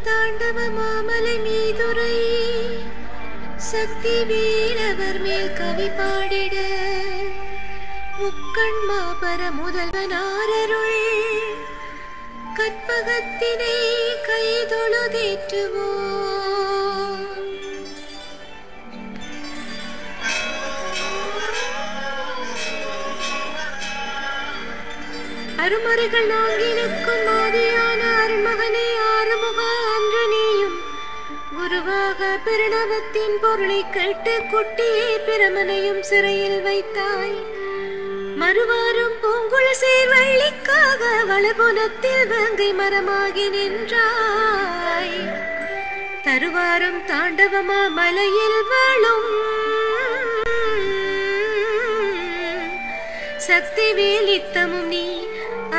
தாண்டவ மாமலை மீதுரை சக்தி வீரவர் மேல் கவி பாடிட முக்கண் மாபர முதல்வனாரருள் கற்பகத்தினை கைதொழுதேற்றுவோம். அருமறைகள் நான்கினுக்கும் ஆதியான அருள்மகனே ஆறுமுக அன்றனியும் குருவாக பிரணவத்தின் பொருளை கேட்டு குட்டியே பிரமனையும் சிறையில் வைத்தாய். மறுவாரும் பூங்குழ சேர்வள்ளிக்காக வளபுனத்தில் வேங்கை மரமாகி நின்றாய். தருவாரும் தாண்டவமா மலையில் வாழும் சக்தி வேலித்தமும் நீ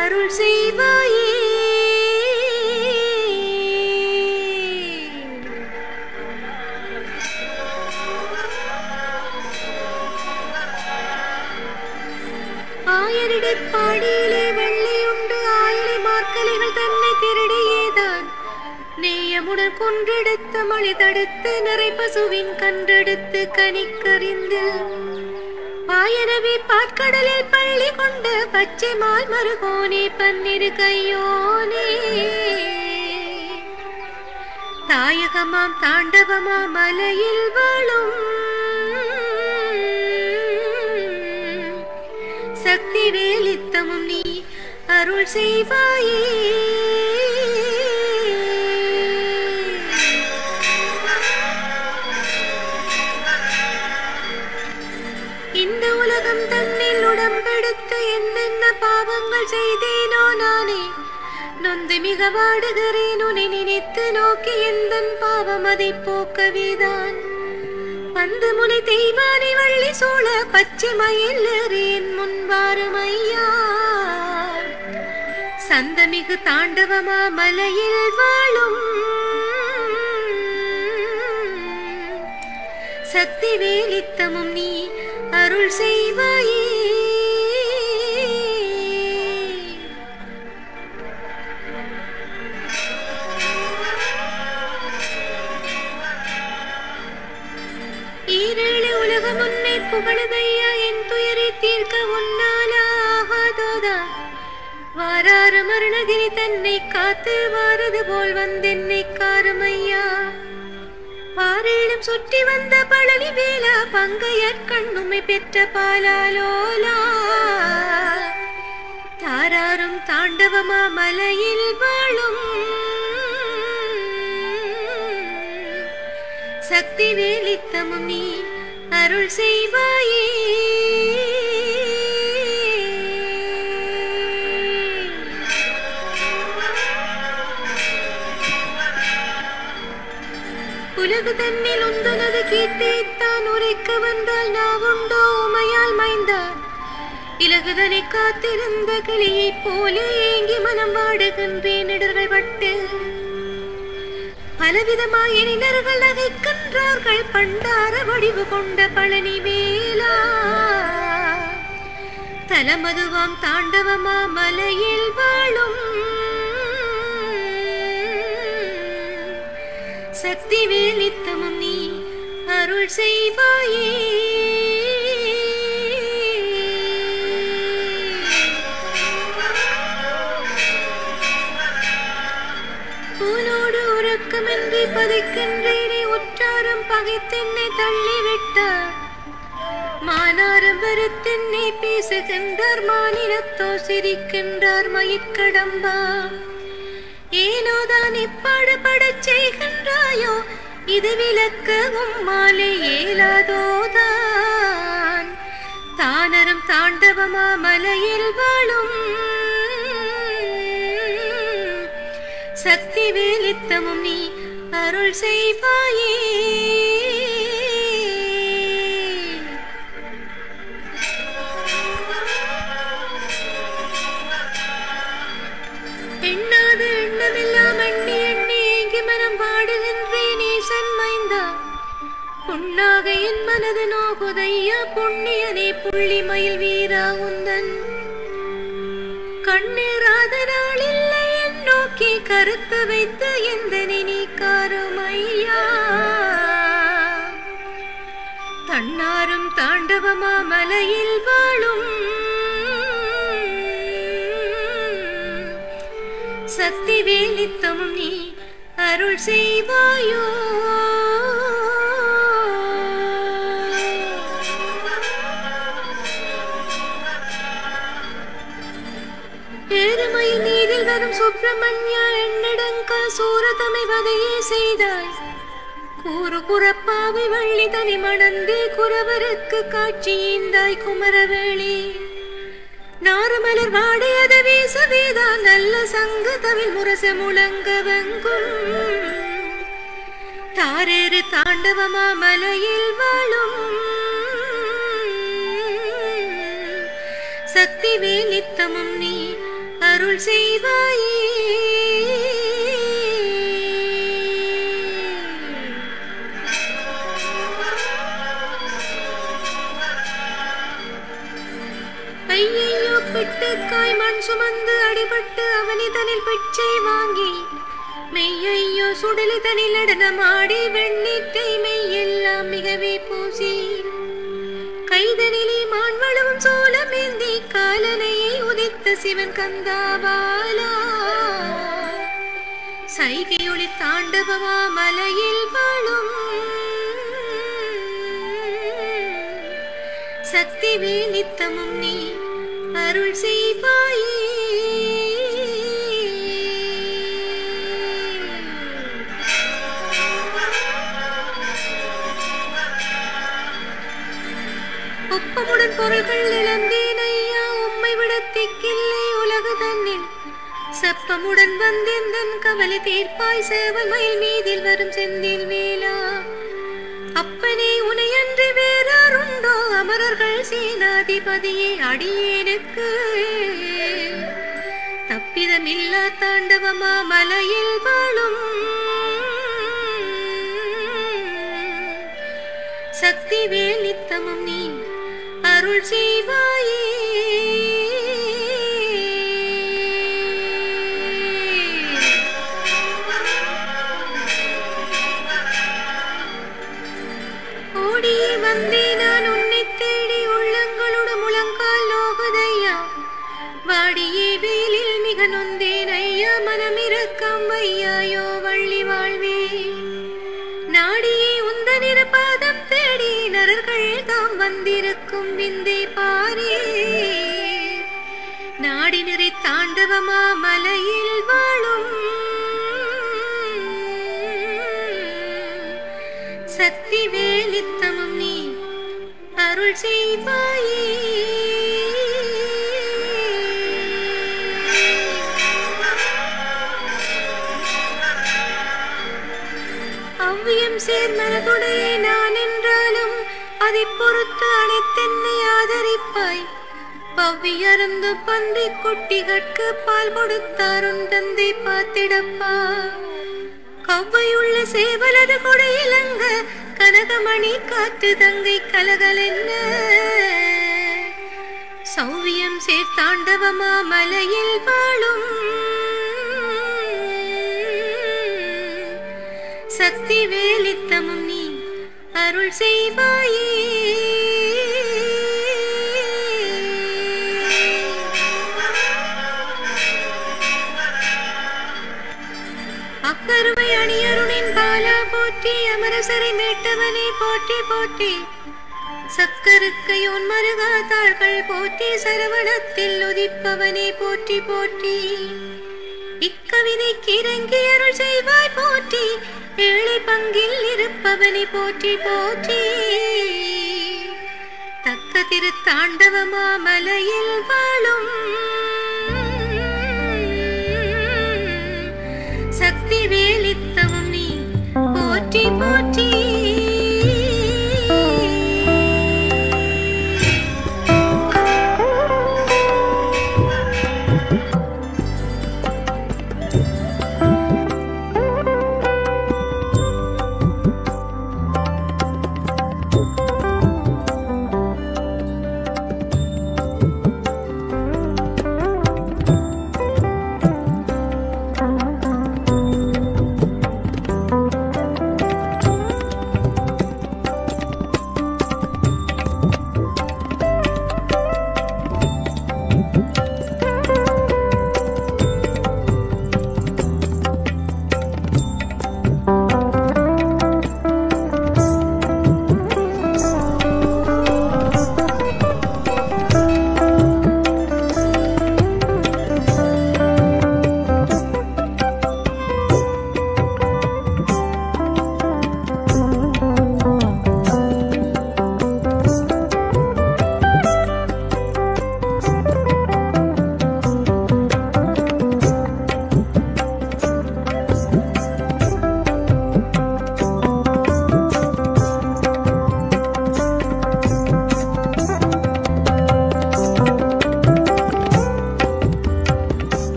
அருள் செய்வாயே. ஆயரிடை பாடியிலே வெள்ளி உண்டு ஆயலை மார்க்கலைகள் தன்னை திருடியேதான் நேயமுடன் கொன்றெடுத்த மழை தடுத்து நிறை பசுவின் கன்றெடுத்து கனிக்கறிந்து பாயனவே பாற்கடலில் பள்ளி கொண்ட பச்சை மால் மருகோனே பன்னிரு கையோனே. தாயகமாம் தாண்டவமா மலையில் வாழும் சக்தி வேலித்தமும் நீ அருள் செய்வாயே. இந்த உலகம் தன்னில் உடம்பெடுத்து என்னென்ன பாவங்கள் செய்தேனோ நானே நொந்து மிக வாடுகிறேன். உன்னை நினைத்து நோக்கி எந்தன் பாவம் அதை போக்கவேதான் பந்து முனை தெய்வானை வள்ளி சூழ பச்சை மயிலேறேன் முன்வாரும் ஐயா. சந்தமிகு தாண்டவமா மலையில் வாழும் சக்தி வேலித்தமும் நீ அருள் செய்வாயே. ஈரேழு உலகம் உன்னை புகழுதையா என் துயரை தீர்க்க உன்னாலாகாதோதா. வாராறு மருணகிரி தன்னை காத்து வாரது போல் வந்தென்னை காரமையா. பாரேழும் சுற்றி வந்த பழனி வேலா பங்கையற் கண்ணுமை பெற்ற பாலாலோலா. தாராரும் தாண்டவமா மலையில் வாழும் சக்தி வேலித்தமும் நீ அருள் செய்வாயே. உலகு தன்னில் உந்தனது கீர்த்தித்தான் உரைக்க வந்தால் நாவுண்டோ உமையால் மைந்தா. இலகுதனை காத்திருந்த கிளியை போலே ஏங்கி மனம் வாடுகின்றேன் இடர்கள் பட்டு. பலவிதமாய் இணைஞர்கள் நகைக்கின்றார்கள் பண்டார வடிவு கொண்ட பழனி வேலா. தலமதுவாம் தாண்டவமா மலையில் வாழும் சக்தி வேலித்தமும் நீ அருள் செய்வாயே. பூனோடு உறக்கமின்றி பதைக்கின்றேனே உற்றாரம் பகைத்தென்னை தள்ளிவிட்டார். மானாரம் வருத்தென்னை பேசுகின்றார் மாநிலத்தோ சிரிக்கின்றார் மயிர்கடம்பா. ஏனோதான் இப்பாடுபடச் செய்கின்றாயோ இது விளக்கவும் மாலை ஏலாதோதான். தானரும் தாண்டவமா மலையில் வாழும் சக்தி வேலித்தமும் நீ அருள் செய்வாயே. எண்ணாது எண்ணமெல்லாம் எண்ணி எண்ணி ஏங்கி மனம் வாடுகின்றேன் ஈசன் மைந்தா. புண்ணாக என் மனது நோகுதையா புண்ணியனே புள்ளி மயில் வீரா உந்தன். கண்ணீராத நாளில்லை என் நோக்கி கருத்து வைத்து எந்தனை நீ காருமையா தன்னாரும் தாண்டவமா மலையில் வாழும் சக்தி வேலித்தமும் நீ அருள் செய்வாயோ ஏறுமயில் நீரில் வரும் சுப்பிரமணியா எண்ணடங்கா சூரதமை வதையே செய்தாய் கூறு குறப்பாவை வள்ளி தனி மணந்தே குறவருக்கு காட்சியீந்தாய் குமரவேளி நாறுமலர் வாடையத வீசவேதான் நல்ல சங்க தவில் முரச முழங்க வெங்கும் தாரேறு தாண்டவமா மலையில் வாழும் சக்தி வேலித்தமும் நீ அருள் செய்வாயே ஐயையோ பிட்டுக்காய் மண் சுமந்து அடிபட்டு அவனிதனில் பிச்சை வாங்கி மெய்யையோ சுடலி தனில் நடனமாடி வெண்ணீட்டை மெய்யெல்லாம் மிகவே பூசி கைதனிலே மான்வளவும் சோளமேந்தி காலனையை உதித்த சிவன் கந்தாபாலா சைகையொளி தாண்டவமா மலையில் வாழும் சக்தி வேலித்தமும் நீ அருள் செய்வாயே ஒப்பமுடன் பொருள்கள் இழந்தேன் ஐயா உம்மை விடத்திக்கில்லை உலகு தன்னில் செப்பமுடன் வந்தெந்தன் கவலை தீர்ப்பாய் சேவல் மயில் மீதில் வரும் செந்தில் வேளா அப்பனே உனையன்றி வேறாருண்டோ அமரர்கள் சேனாதிபதியே அடியேனுக்கு தப்பிதமில்லா தாண்டவமா மலையில் வாழும் சக்தி வேலித்தமும் நீ அருள் செய்வாயே ஓடியே வந்தே நான் உன்னை தேடி உள்ளங்களோட முழங்கால் நோகுதையா வாடியே வேலில் மிக நொந்தேன் ஐயா மனமிரக்கம் வையாயோ வள்ளி வாழ்வே நாடியே உந்தனிர பாதம் தேடி நரர்கள் தாம் வந்திருக்கும் விந்தை பாரே நாடி நிறை தாண்டவமா மலையில் வாழும் சக்தி வேலித்தமும் நீ அருள் செய்வாயே அவ்வியம் சேர்மனதுடைய நான் என்றாலும் அதை பொறுத்து அனைத்தென்னை ஆதரிப்பாய் பவ்வியருந்து பந்தை குட்டிகட்கு பால் கொடுத்தாரும் தந்தை பார்த்திடப்பா கவ்வையுள்ள சேவலது கொடை இலங்க கனகமணி காற்று தங்கை கலகலென்ன சௌவியம் சேர்த்தாண்டவமா மலையில் வாழும் சக்தி வேலித்தமும் நீ அருள் செய்வாயே அக்கருமை அணியருணின் பாலா போற்றி அமரசரை மீட்டவனே போற்றி போற்றி சக்கருக்கையோன் மருகா தாள்கள் போற்றி சரவணத்தில் உதிப்பவனே போற்றி போற்றி இக்கவிதைக்கு இறங்கி அருள் செய்வாய் போற்றி ஏழை பங்கில் இருப்பவனை போற்றி போற்றி தக்க திருத்தாண்டவமா மலையில் வாழும் சக்தி வேலித்தமும் நீ போற்றி போற்றி